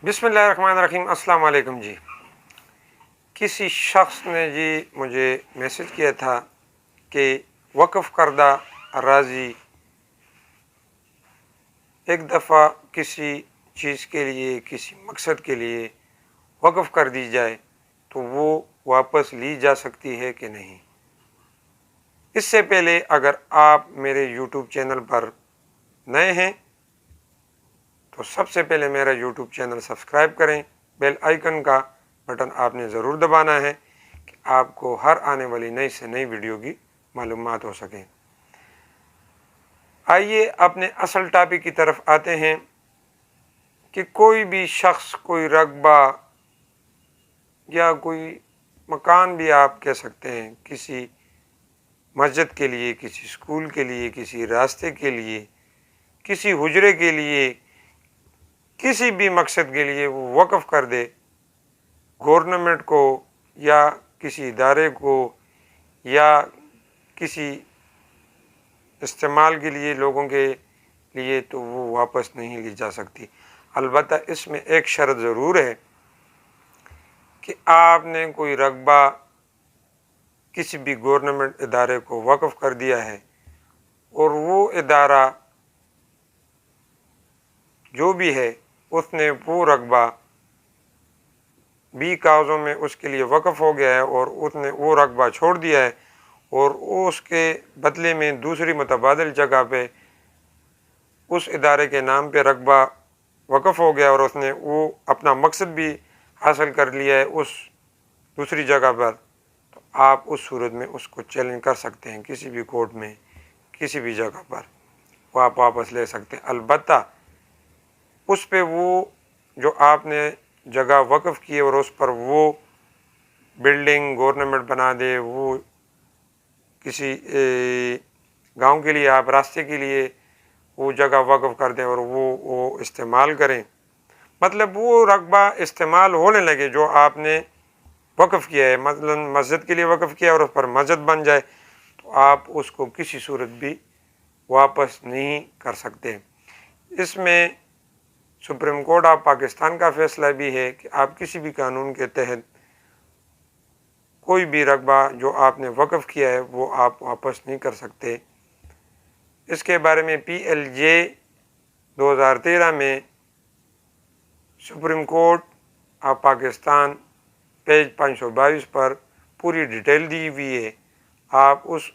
بسم اللہ الرحمن الرحیم۔ السلام علیکم جی۔ کسی شخص نے جی مجھے میسج کیا تھا کہ وقف کردہ اراضی ایک دفعہ کسی چیز کے لیے، کسی مقصد کے لیے وقف کر دی جائے تو وہ واپس لی جا سکتی ہے کہ نہیں۔ اس سے پہلے اگر آپ میرے یوٹیوب چینل پر نئے ہیں تو سب سے پہلے میرا یوٹیوب چینل سبسکرائب کریں، بیل آئیکن کا بٹن آپ نے ضرور دبانا ہے کہ آپ کو ہر آنے والی نئی سے نئی ویڈیو کی معلومات ہو سکیں۔ آئیے اپنے اصل ٹاپک کی طرف آتے ہیں کہ کوئی بھی شخص، کوئی رقبہ یا کوئی مکان بھی آپ کہہ سکتے ہیں، کسی مسجد کے لیے، کسی اسکول کے لیے، کسی راستے کے لیے، کسی حجرے کے لیے، کسی بھی مقصد کے لیے وہ وقف کر دے، گورنمنٹ کو یا کسی ادارے کو یا کسی استعمال کے لیے، لوگوں کے لیے، تو وہ واپس نہیں لی جا سکتی۔ البتہ اس میں ایک شرط ضرور ہے کہ آپ نے کوئی رقبہ کسی بھی گورنمنٹ ادارے کو وقف کر دیا ہے اور وہ ادارہ جو بھی ہے اس نے وہ رقبہ بھی کاغذوں میں اس کے لیے وقف ہو گیا ہے اور اس نے وہ رقبہ چھوڑ دیا ہے اور اس کے بدلے میں دوسری متبادل جگہ پہ اس ادارے کے نام پہ رقبہ وقف ہو گیا اور اس نے وہ اپنا مقصد بھی حاصل کر لیا ہے اس دوسری جگہ پر، تو آپ اس صورت میں اس کو چیلنج کر سکتے ہیں کسی بھی کورٹ میں، کسی بھی جگہ پر وہ آپ واپس لے سکتے ہیں۔ البتہ اس پہ وہ جو آپ نے جگہ وقف کی اور اس پر وہ بلڈنگ گورنمنٹ بنا دے، وہ کسی گاؤں کے لیے، آپ راستے کے لیے وہ جگہ وقف کر دیں اور وہ استعمال کریں، مطلب وہ رقبہ استعمال ہونے لگے جو آپ نے وقف کیا ہے، مثلا مسجد کے لیے وقف کیا اور اس پر مسجد بن جائے، تو آپ اس کو کسی صورت بھی واپس نہیں کر سکتے۔ اس میں سپریم کورٹ آف پاکستان کا فیصلہ بھی ہے کہ آپ کسی بھی قانون کے تحت کوئی بھی رقبہ جو آپ نے وقف کیا ہے وہ آپ واپس نہیں کر سکتے۔ اس کے بارے میں PLJ 2013 میں supreme court of Pakistan page 522 پر پوری ڈیٹیل دی ہوئی ہے، آپ اس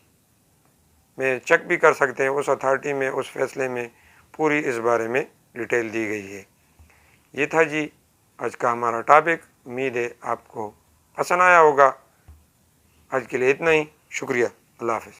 میں چیک بھی کر سکتے ہیں، اس اتھارٹی میں، اس فیصلے میں پوری اس بارے میں ڈیٹیل دی گئی ہے۔ یہ تھا جی آج کا ہمارا ٹاپک، امید ہے آپ کو پسند آیا ہوگا۔ آج کے لیے اتنا ہی، شکریہ، اللہ حافظ۔